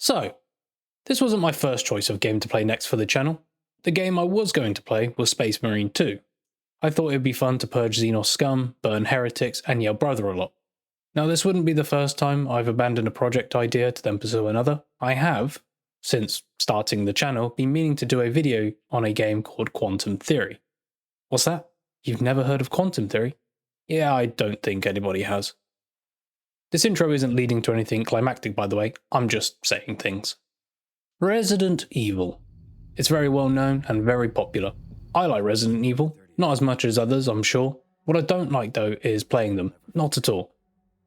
So, this wasn't my first choice of game to play next for the channel. The game I was going to play was Space Marine 2. I thought it would be fun to purge Xenos scum, burn heretics, and yell brother a lot. Now this wouldn't be the first time I've abandoned a project idea to then pursue another. I have, since starting the channel, been meaning to do a video on a game called Quantum Theory. What's that? You've never heard of Quantum Theory? Yeah, I don't think anybody has. This intro isn't leading to anything climactic, by the way, I'm just saying things. Resident Evil. It's very well known and very popular. I like Resident Evil, not as much as others, I'm sure. What I don't like though is playing them, not at all.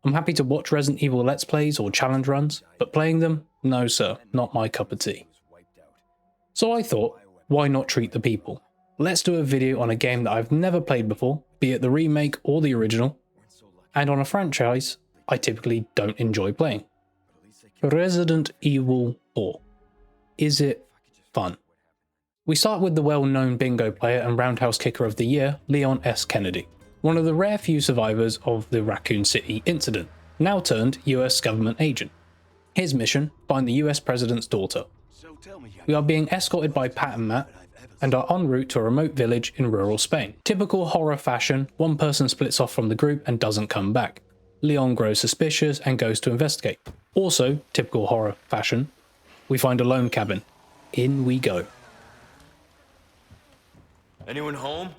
I'm happy to watch Resident Evil Let's Plays or challenge runs, but playing them? No sir, not my cup of tea. So I thought, why not treat the people? Let's do a video on a game that I've never played before, be it the remake or the original, and on a franchise I typically don't enjoy playing. Resident Evil 4. Is it fun? We start with the well-known bingo player and roundhouse kicker of the year, Leon S. Kennedy, one of the rare few survivors of the Raccoon City incident, now turned US government agent. His mission, find the US president's daughter. We are being escorted by Pat and Matt, and are en route to a remote village in rural Spain. Typical horror fashion, one person splits off from the group and doesn't come back. Leon grows suspicious and goes to investigate. Also, typical horror fashion, we find a lone cabin. In we go. Anyone home?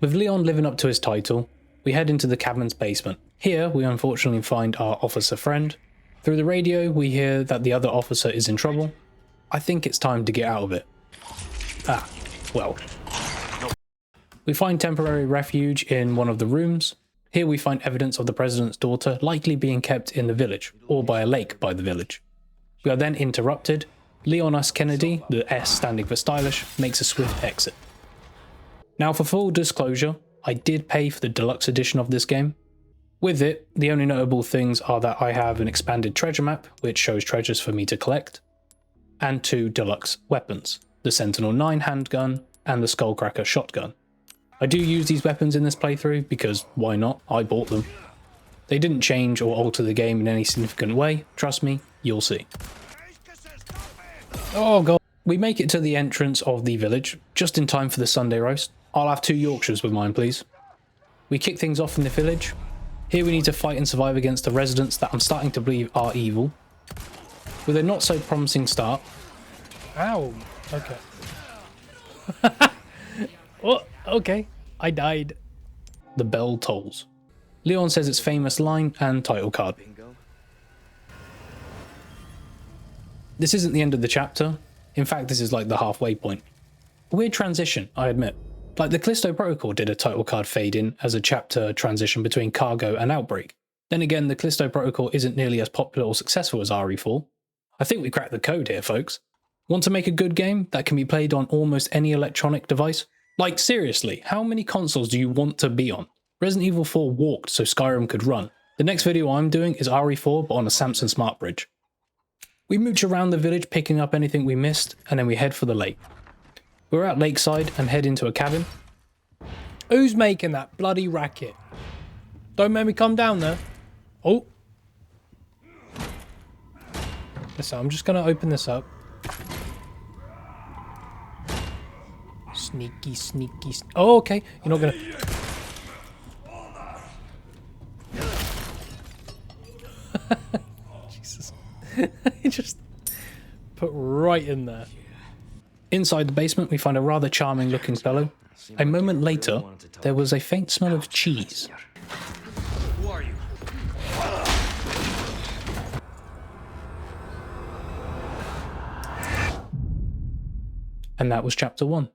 With Leon living up to his title, we head into the cabin's basement. Here, we unfortunately find our officer friend. Through the radio, we hear that the other officer is in trouble. I think it's time to get out of it. We find temporary refuge in one of the rooms. Here we find evidence of the president's daughter likely being kept in the village, or by a lake by the village. We are then interrupted. Leon S. Kennedy, the S standing for stylish, makes a swift exit. Now for full disclosure, I did pay for the deluxe edition of this game. With it, the only notable things are that I have an expanded treasure map, which shows treasures for me to collect, and 2 deluxe weapons, the Sentinel 9 handgun and the Skullcracker shotgun. I do use these weapons in this playthrough because why not, I bought them. They didn't change or alter the game in any significant way, trust me, you'll see. Oh god. We make it to the entrance of the village, just in time for the Sunday roast. I'll have 2 Yorkshires with mine, please. We kick things off in the village. Here we need to fight and survive against the residents that I'm starting to believe are evil. With a not so promising start. Ow! Okay. Oh, okay. I died. The bell tolls. Leon says its famous line and title card. This isn't the end of the chapter. In fact, this is like the halfway point. A weird transition, I admit. Like the Callisto Protocol did a title card fade in as a chapter transition between Cargo and Outbreak. Then again, the Callisto Protocol isn't nearly as popular or successful as RE4. I think we cracked the code here, folks. Want to make a good game that can be played on almost any electronic device? Like seriously, how many consoles do you want to be on? Resident Evil 4 walked so Skyrim could run. The next video I'm doing is RE4 but on a Samsung Smart Bridge. We mooch around the village picking up anything we missed and then we head for the lake. We're at Lakeside and head into a cabin. Who's making that bloody racket? Don't make me come down there. Oh. Listen, I'm just going to open this up. Sneaky, sneaky. Oh, okay. You're not going to... Jesus. You just put right in there. Inside the basement, we find a rather charming looking fellow. A moment later, there was a faint smell of cheese. Who are you? And that was chapter 1.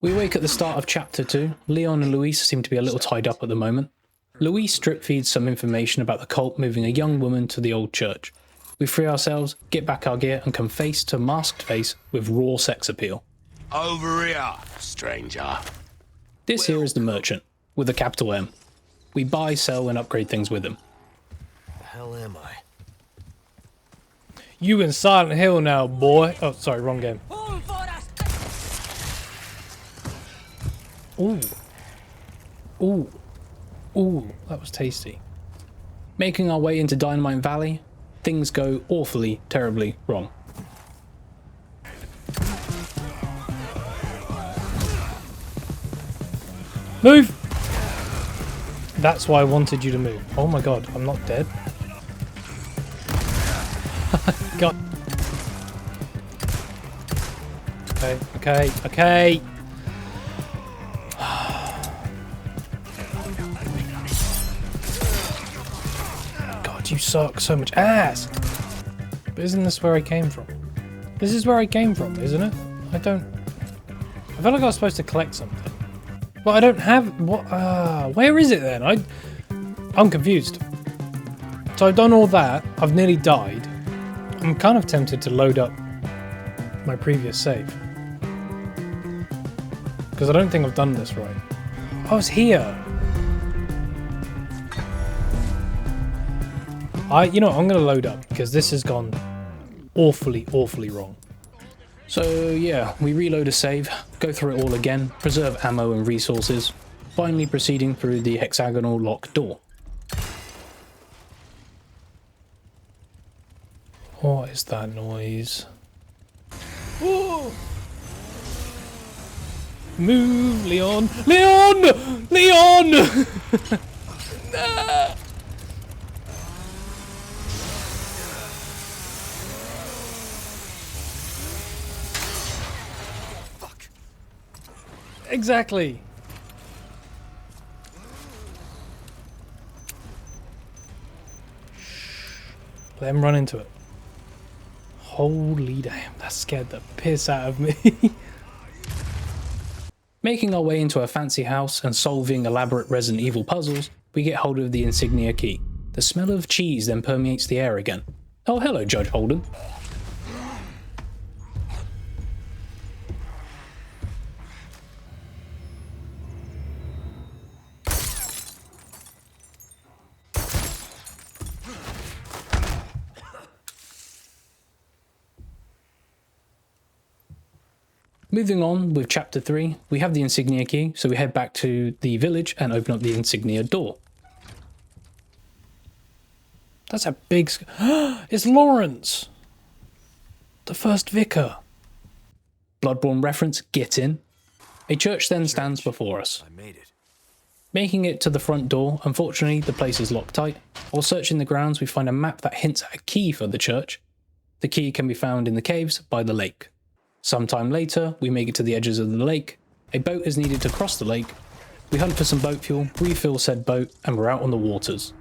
We wake at the start of chapter 2. Leon and Luis seem to be a little tied up at the moment. Luis strip feeds some information about the cult moving a young woman to the old church. We free ourselves, get back our gear, and come face to masked face with raw sex appeal. Over here, stranger. This here is the merchant, with a capital M. We buy, sell, and upgrade things with him. The hell am I? You in Silent Hill now, boy. Oh, sorry, wrong game. Ooh. Ooh. Ooh, that was tasty. Making our way into Dynamite Valley, things go awfully, terribly wrong. Move! That's why I wanted you to move. Oh my god, I'm not dead. God. Okay. God, you suck so much ass! But isn't this where I came from? This is where I came from, isn't it? I felt like I was supposed to collect something. But I don't have... What? Where is it then? I'm confused. So I've done all that. I've nearly died. I'm kind of tempted to load up my previous save. Because I don't think I've done this right. I was here. You know what, I'm going to load up because this has gone awfully, awfully wrong. So yeah, we reload a save, go through it all again, preserve ammo and resources, finally proceeding through the hexagonal locked door. What is that noise? Whoa! Move, Leon! Leon! Leon! Nah. Exactly. Let him run into it. Holy damn, that scared the piss out of me. Making our way into a fancy house and solving elaborate Resident Evil puzzles, we get hold of the insignia key. The smell of cheese then permeates the air again. Oh, hello, Judge Holden. Moving on with chapter 3, we have the insignia key, so we head back to the village and open up the insignia door. That's a big... It's Lawrence! The first vicar. Bloodborne reference, get in. A church then stands before us. I made it. Making it to the front door, unfortunately the place is locked tight. While searching the grounds we find a map that hints at a key for the church. The key can be found in the caves by the lake. Sometime later, we make it to the edges of the lake. A boat is needed to cross the lake. We hunt for some boat fuel, refill said boat, and we're out on the waters.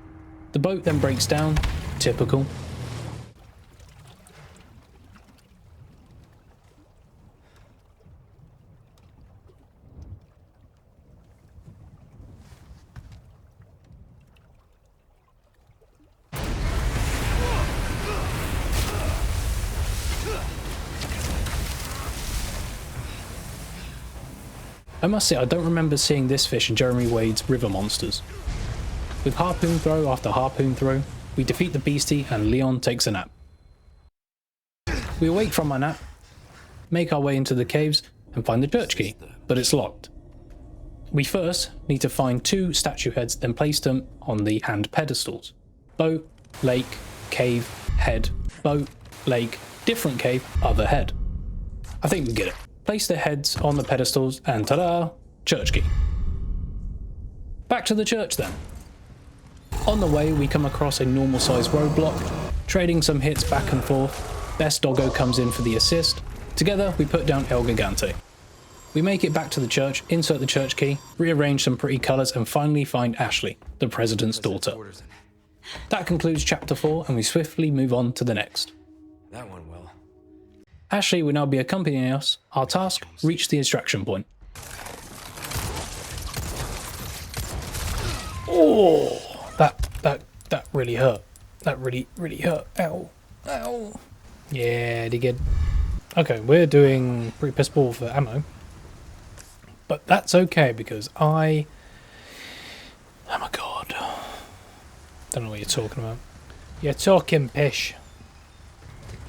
The boat then breaks down. Typical. I must say, I don't remember seeing this fish in Jeremy Wade's River Monsters. With harpoon throw after harpoon throw, we defeat the beastie and Leon takes a nap. We awake from our nap, make our way into the caves and find the church key, but it's locked. We first need to find 2 statue heads, then place them on the hand pedestals. Boat, lake, cave, head, boat, lake, different cave, other head. I think we get it. Place the heads on the pedestals and ta-da! Church key. Back to the church then. On the way we come across a normal sized roadblock, trading some hits back and forth. Best Doggo comes in for the assist. Together we put down El Gigante. We make it back to the church, insert the church key, rearrange some pretty colours and finally find Ashley, the president's daughter. That concludes chapter 4 and we swiftly move on to the next. That went well. Ashley will now be accompanying us. Our task, reach the extraction point. Oh, that really hurt. That really hurt. Ow. Ow. Yeah, they good. Okay, we're doing pretty piss poor for ammo. But that's okay because I am a god. Don't know what you're talking about. You're talking pish.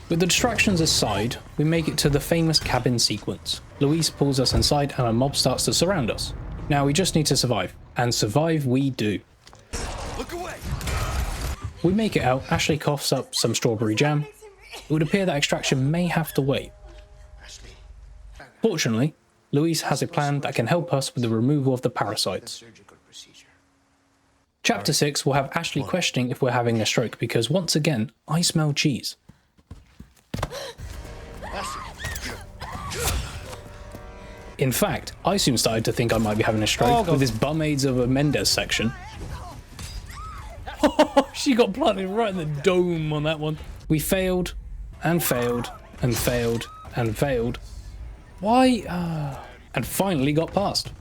With the distractions aside, we make it to the famous cabin sequence. Luis pulls us inside and a mob starts to surround us. Now we just need to survive. And survive we do. Look away! We make it out, Ashley coughs up some strawberry jam. It would appear that extraction may have to wait. Fortunately, Luis has a plan that can help us with the removal of the parasites. Chapter 6 will have Ashley questioning if we're having a stroke because once again, I smell cheese. In fact, I soon started to think I might be having a stroke with this bum-aids of a Mendez section. She got planted right in the dome on that one. We failed, and failed, and failed, and failed. Why? And finally got past.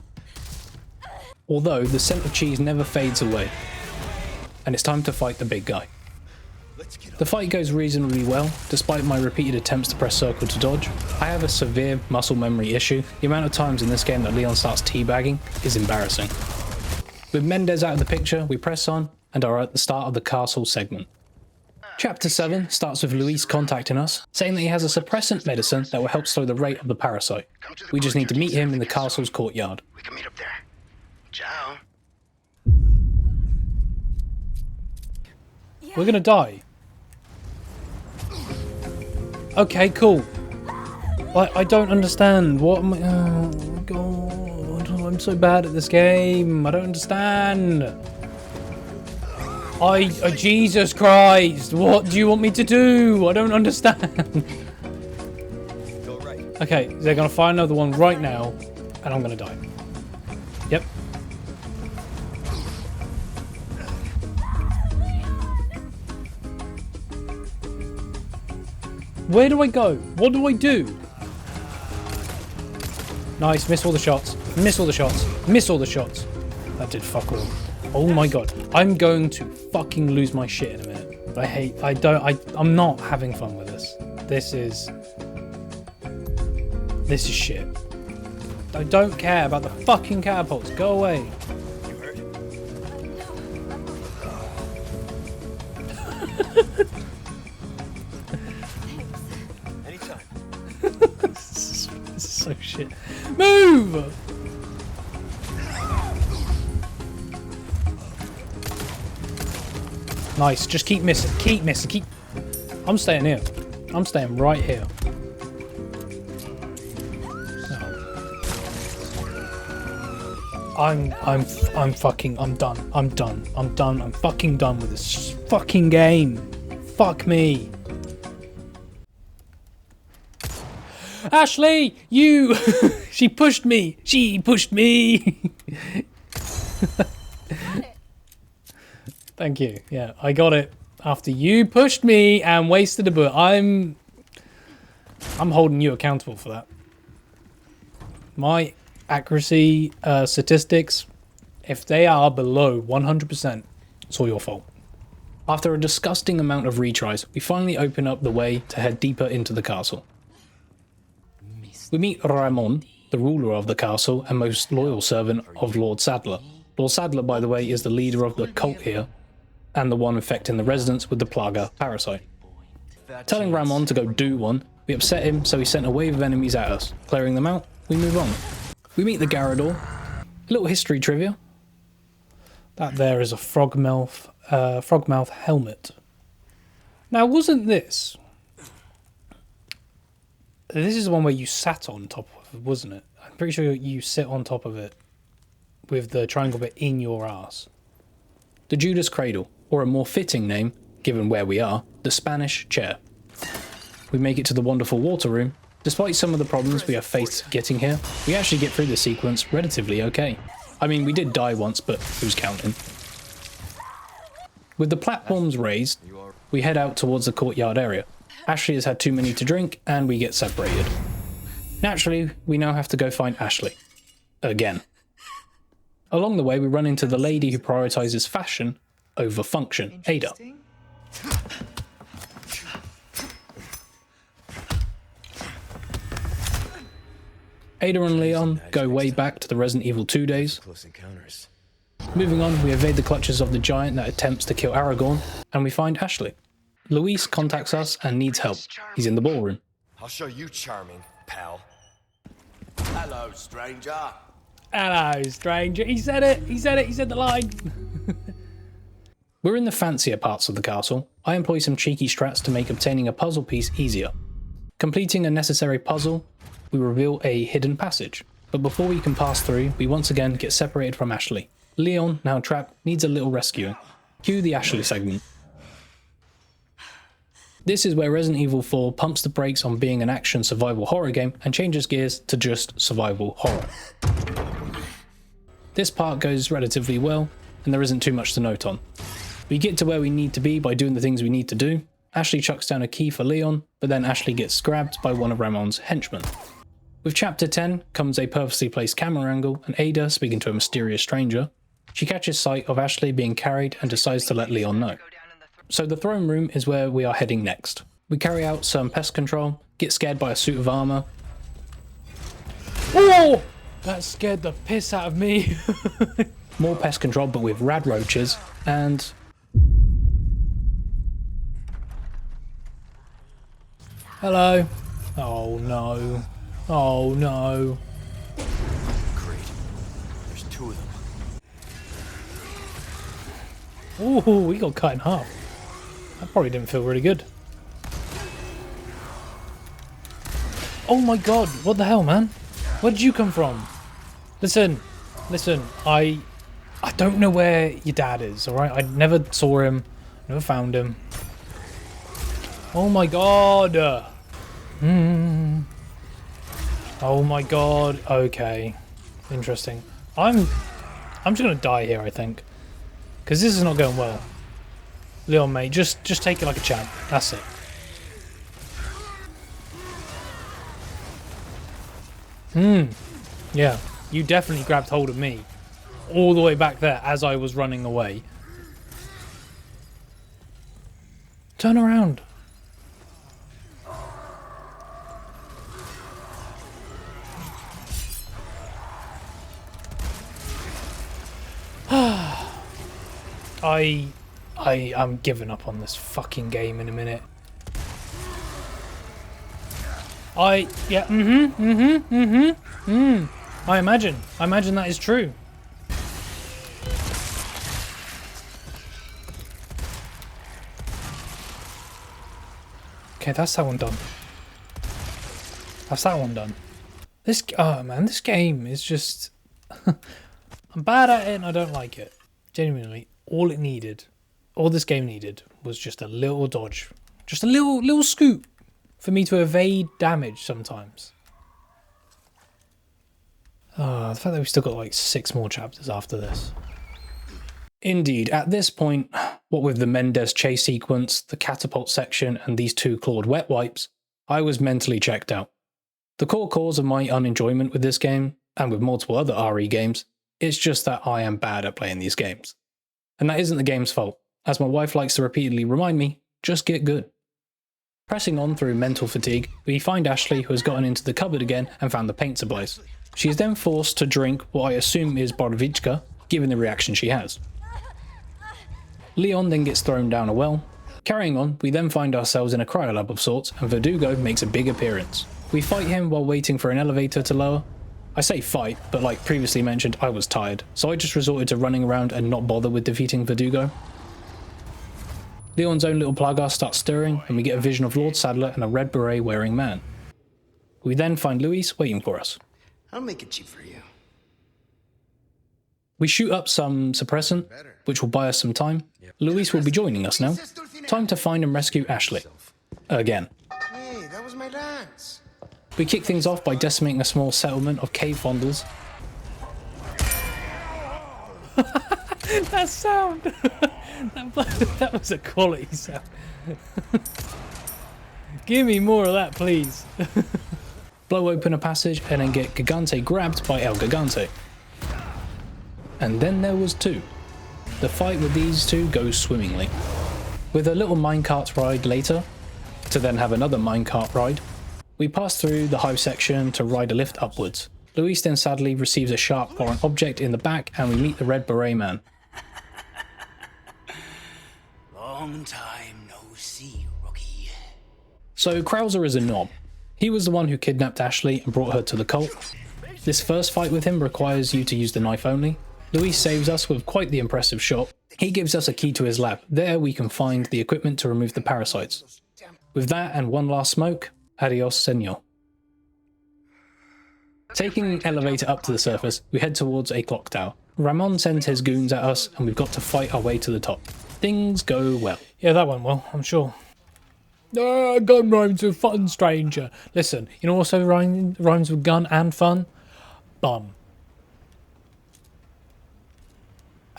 Although the scent of cheese never fades away. And it's time to fight the big guy. The fight goes reasonably well, despite my repeated attempts to press circle to dodge. I have a severe muscle memory issue. The amount of times in this game that Leon starts teabagging is embarrassing. With Mendez out of the picture, we press on and are at the start of the castle segment. Chapter 7 starts with Luis contacting us, saying that he has a suppressant medicine that will help slow the rate of the parasite. We just need to meet him in the castle's courtyard. We can meet up there. Ciao. We're gonna die. Okay, cool. I don't understand. What am I... Oh my god. I'm so bad at this game. I don't understand. Jesus Christ. What do you want me to do? I don't understand. Okay, they're gonna find another one right now, and I'm gonna die. Yep. Where do I go? What do I do? Nice, miss all the shots. Miss all the shots. Miss all the shots. That did fuck all. Oh my god. I'm going to fucking lose my shit in a minute. I'm not having fun with this. This is shit. I don't care about the fucking catapults. Go away. You hurt? Anytime. This is so shit. Move! Nice, just keep missing, keep... I'm staying here. I'm staying right here. I'm done. I'm fucking done with this fucking game. Fuck me. Ashley, you... She pushed me. Thank you. Yeah, I got it after you pushed me and wasted a bullet. I'm holding you accountable for that. My accuracy statistics, if they are below 100%, it's all your fault. After a disgusting amount of retries, we finally open up the way to head deeper into the castle. We meet Ramon, the ruler of the castle and most loyal servant of Lord Sadler. Lord Sadler, by the way, is the leader of the cult here, and the one infecting the residents with the Plaga parasite. Telling Ramon to go do one, we upset him, so he sent a wave of enemies at us. Clearing them out, we move on. We meet the Garrador. A little history trivia. That there is a frogmouth helmet. Now, wasn't this... This is the one where you sat on top of it, wasn't it? I'm pretty sure you sit on top of it with the triangle bit in your ass. The Judas Cradle, or a more fitting name, given where we are, the Spanish chair. We make it to the wonderful water room. Despite some of the problems we have faced getting here, we actually get through the sequence relatively okay. I mean, we did die once, but who's counting? With the platforms raised, we head out towards the courtyard area. Ashley has had too many to drink, and we get separated. Naturally, we now have to go find Ashley. Again. Along the way, we run into the lady who prioritizes fashion over function, Ada. Ada and Leon go way back to the Resident Evil 2 days. Close encounters. Moving on, we evade the clutches of the giant that attempts to kill Aragorn, and we find Ashley. Luis contacts us and needs help. He's in the ballroom. I'll show you charming, pal. Hello, stranger. Hello, stranger. He said it. He said it. He said the line. We're in the fancier parts of the castle. I employ some cheeky strats to make obtaining a puzzle piece easier. Completing a necessary puzzle, we reveal a hidden passage. But before we can pass through, we once again get separated from Ashley. Leon, now trapped, needs a little rescuing. Cue the Ashley segment. This is where Resident Evil 4 pumps the brakes on being an action survival horror game and changes gears to just survival horror. This part goes relatively well, and there isn't too much to note on. We get to where we need to be by doing the things we need to do. Ashley chucks down a key for Leon, but then Ashley gets grabbed by one of Ramon's henchmen. With chapter 10 comes a purposely placed camera angle and Ada speaking to a mysterious stranger. She catches sight of Ashley being carried and decides to let Leon know. So the throne room is where we are heading next. We carry out some pest control, get scared by a suit of armor. Oh! That scared the piss out of me. More pest control but with rad roaches, and Hello. Oh no. Oh no. Great. There's two of them. Ooh, we got cut in half. That probably didn't feel really good. Oh my god, what the hell, man? Where did you come from? Listen, I don't know where your dad is, alright? I never saw him, never found him. Oh my god! Oh my god, okay. Interesting. I'm just gonna die here, I think. Because this is not going well. Leon, mate, just take it like a champ. That's it. Yeah, you definitely grabbed hold of me. All the way back there as I was running away. Turn around. I'm giving up on this fucking game in a minute. I imagine that is true. Okay, that's that one done. That's that one done. Oh man, this game is just I'm bad at it and I don't like it. Genuinely, all this game needed was just a little dodge. Just a little scoop for me to evade damage sometimes. The fact that we've still got like 6 more chapters after this. indeed, at this point, what with the Mendez chase sequence, the catapult section, and these 2 clawed wet wipes, I was mentally checked out. The core cause of my unenjoyment with this game, and with multiple other RE games, is just that I am bad at playing these games. And that isn't the game's fault. As my wife likes to repeatedly remind me, just get good. Pressing on through mental fatigue, we find Ashley, who has gotten into the cupboard again and found the paint supplies. She is then forced to drink what I assume is Borovichka, given the reaction she has. Leon then gets thrown down a well. Carrying on, we then find ourselves in a cryolab of sorts, and Verdugo makes a big appearance. We fight him while waiting for an elevator to lower. I say fight, but like previously mentioned, I was tired, so I just resorted to running around and not bother with defeating Verdugo. Leon's own little plaga starts stirring, and we get a vision of Lord Sadler and a red beret wearing man. We then find Luis waiting for us. I'll make it cheap for you. We shoot up some suppressant, which will buy us some time. Luis will be joining us now. Time to find and rescue Ashley. Again. Hey, that was my dance. We kick things off by decimating a small settlement of cave fondles. That sound! that was a quality sound. Give me more of that, please. Blow open a passage and then get Gigante grabbed by El Gigante. And then there was 2. The fight with these 2 goes swimmingly. With a little minecart ride later, to then have another minecart ride, We pass through the hive section to ride a lift upwards. Luis then sadly receives a sharp foreign object in the back and we meet the Red Beret Man. Long time no see, rookie. So Krauser is a knob. He was the one who kidnapped Ashley and brought her to the cult. This first fight with him requires you to use the knife only. Luis saves us with quite the impressive shot. He gives us a key to his lab. There we can find the equipment to remove the parasites. With that and one last smoke, adios senor. Taking an elevator up to the surface, we head towards a clock tower. Ramon sends his goons at us and we've got to fight our way to the top. Things go well. Yeah, that went well, I'm sure. Gun rhymes with fun, stranger. Listen, you know what also rhymes with gun and fun? Bum.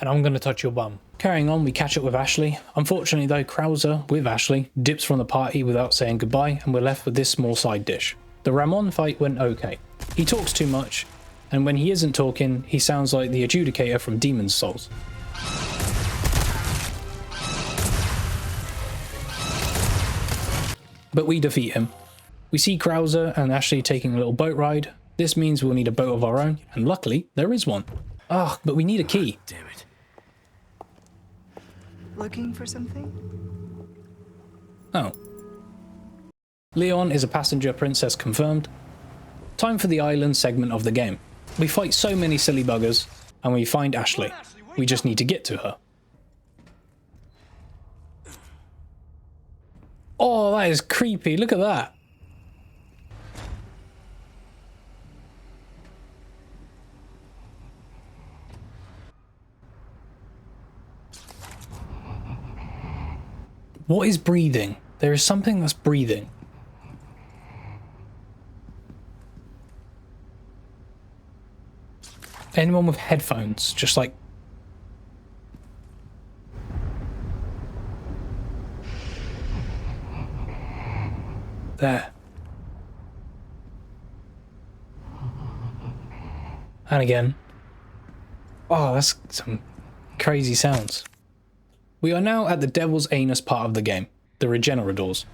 And I'm going to touch your bum. Carrying on, we catch up with Ashley. Unfortunately though, Krauser, with Ashley, dips from the party without saying goodbye and we're left with this small side dish. The Ramon fight went okay. He talks too much, and when he isn't talking, he sounds like the adjudicator from Demon's Souls. But we defeat him. We see Krauser and Ashley taking a little boat ride. This means we'll need a boat of our own, and luckily, there is one. Ah, but we need a key. Damn it. Looking for something? Oh. Leon is a passenger princess confirmed. Time for the island segment of the game. We fight so many silly buggers, and we find Ashley. We just need to get to her. Oh, that is creepy. Look at that. What is breathing? There is something that's breathing. Anyone with headphones, just like... There. And again. Oh, that's some crazy sounds. We are now at the Devil's Anus part of the game, the Regenerators.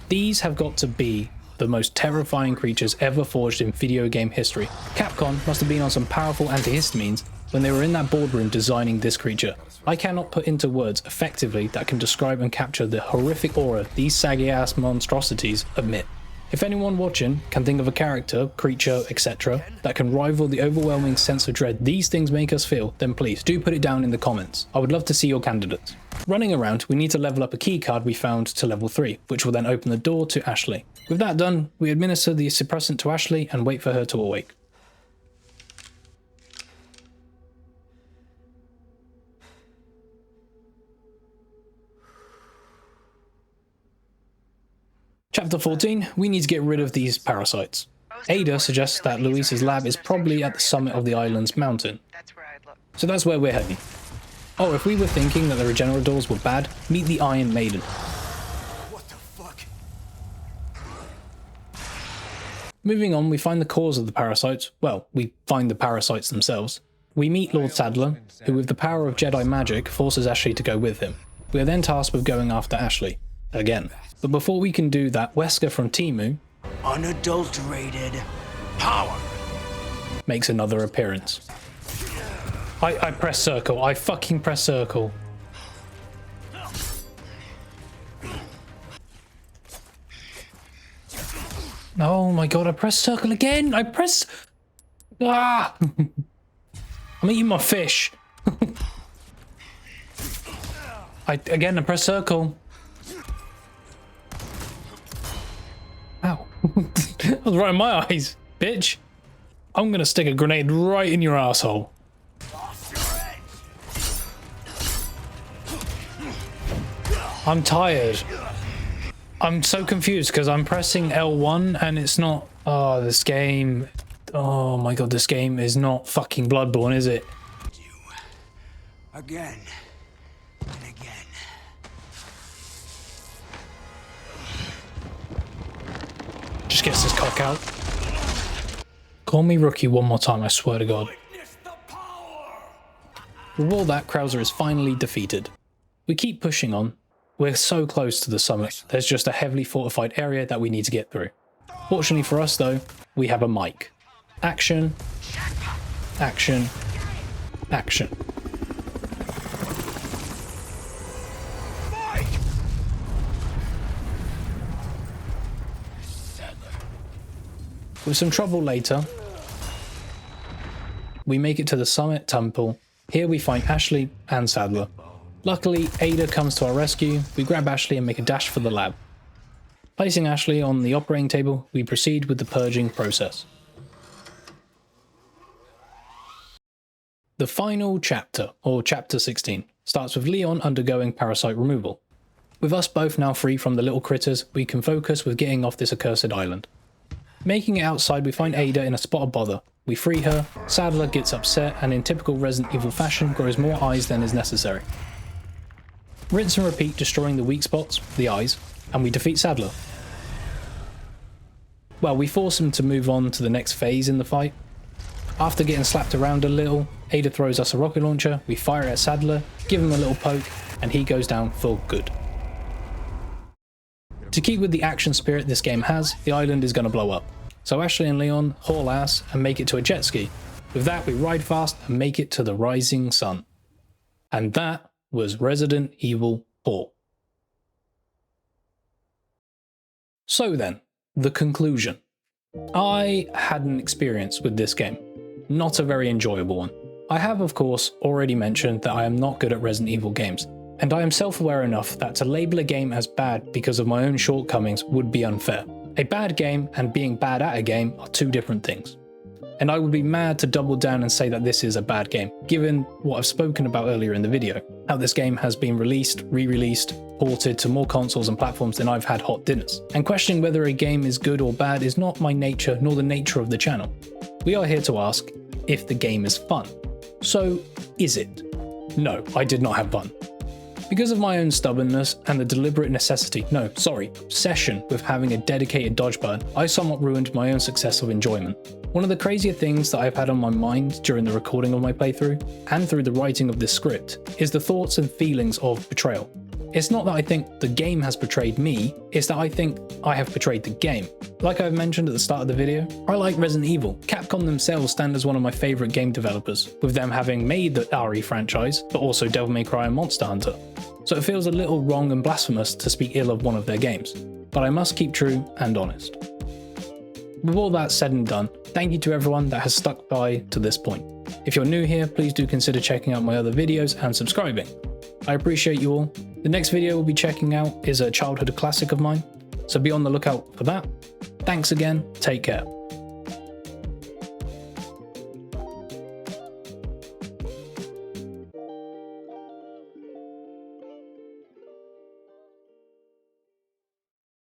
These have got to be the most terrifying creatures ever forged in video game history. Capcom must have been on some powerful antihistamines when they were in that boardroom designing this creature. I cannot put into words effectively that can describe and capture the horrific aura these saggy ass monstrosities emit. If anyone watching can think of a character, creature, etc. that can rival the overwhelming sense of dread these things make us feel, then please do put it down in the comments. I would love to see your candidates. Running around, we need to level up a key card we found to level 3, which will then open the door to Ashley. With that done, we administer the suppressant to Ashley and wait for her to awake. Chapter 14, we need to get rid of these parasites. Ada suggests that Luis's lab is probably at the summit of the island's mountain. So that's where we're heading. Oh, if we were thinking that the Regenerators were bad, meet the Iron Maiden. What the fuck? Moving on, we find the cause of the parasites. Well, we find the parasites themselves. We meet Lord Sadler, who with the power of Jedi magic forces Ashley to go with him. We are then tasked with going after Ashley. Again. But before we can do that, Wesker from Temu, Unadulterated power. makes another appearance. I press circle. I fucking press circle. Oh my god, I pressed circle again! I pressed... Ah! I'm eating my fish. I press circle. Ow. That was right in my eyes, bitch. I'm gonna stick a grenade right in your asshole. I'm tired. I'm so confused because I'm pressing L1 and it's not... Oh, this game... Oh my god, this game is not fucking Bloodborne, is it? Again and again. Just gets his cock out. Call me rookie one more time, I swear to god. With all that, Krauser is finally defeated. We keep pushing on. We're so close to the summit. There's just a heavily fortified area that we need to get through. Fortunately for us though, we have a mic. Action, action, action. With some trouble later, we make it to the Summit Temple. Here we find Ashley and Sadler. Luckily, Ada comes to our rescue. We grab Ashley and make a dash for the lab. Placing Ashley on the operating table, we proceed with the purging process. The final chapter, or chapter 16, starts with Leon undergoing parasite removal. With us both now free from the little critters, we can focus with getting off this accursed island. Making it outside, we find Ada in a spot of bother. We free her, Sadler gets upset and in typical Resident Evil fashion grows more eyes than is necessary. Rinse and repeat, destroying the weak spots, the eyes, and we defeat Sadler. Well, we force him to move on to the next phase in the fight. After getting slapped around a little, Ada throws us a rocket launcher, we fire at Sadler, give him a little poke, and he goes down for good. To keep with the action spirit this game has, the island is going to blow up. So Ashley and Leon haul ass and make it to a jet ski. With that, we ride fast and make it to the rising sun. And that was Resident Evil 4. So then, the conclusion. I had an experience with this game. Not a very enjoyable one. I have, of course, already mentioned that I am not good at Resident Evil games. And I am self-aware enough that to label a game as bad because of my own shortcomings would be unfair. A bad game and being bad at a game are two different things. And I would be mad to double down and say that this is a bad game, given what I've spoken about earlier in the video, how this game has been released, re-released, ported to more consoles and platforms than I've had hot dinners. And questioning whether a game is good or bad is not my nature nor the nature of the channel. We are here to ask if the game is fun. So, is it? No, I did not have fun. Because of my own stubbornness and the deliberate obsession with having a dedicated dodge button, I somewhat ruined my own success of enjoyment. One of the crazier things that I've had on my mind during the recording of my playthrough, and through the writing of this script, is the thoughts and feelings of betrayal. It's not that I think the game has betrayed me, it's that I think I have betrayed the game. Like I've mentioned at the start of the video, I like Resident Evil. Capcom themselves stand as one of my favourite game developers, with them having made the RE franchise, but also Devil May Cry and Monster Hunter. So it feels a little wrong and blasphemous to speak ill of one of their games, but I must keep true and honest. With all that said and done, thank you to everyone that has stuck by to this point. If you're new here, please do consider checking out my other videos and subscribing. I appreciate you all. The next video we'll be checking out is a childhood classic of mine, so be on the lookout for that. Thanks again, take care.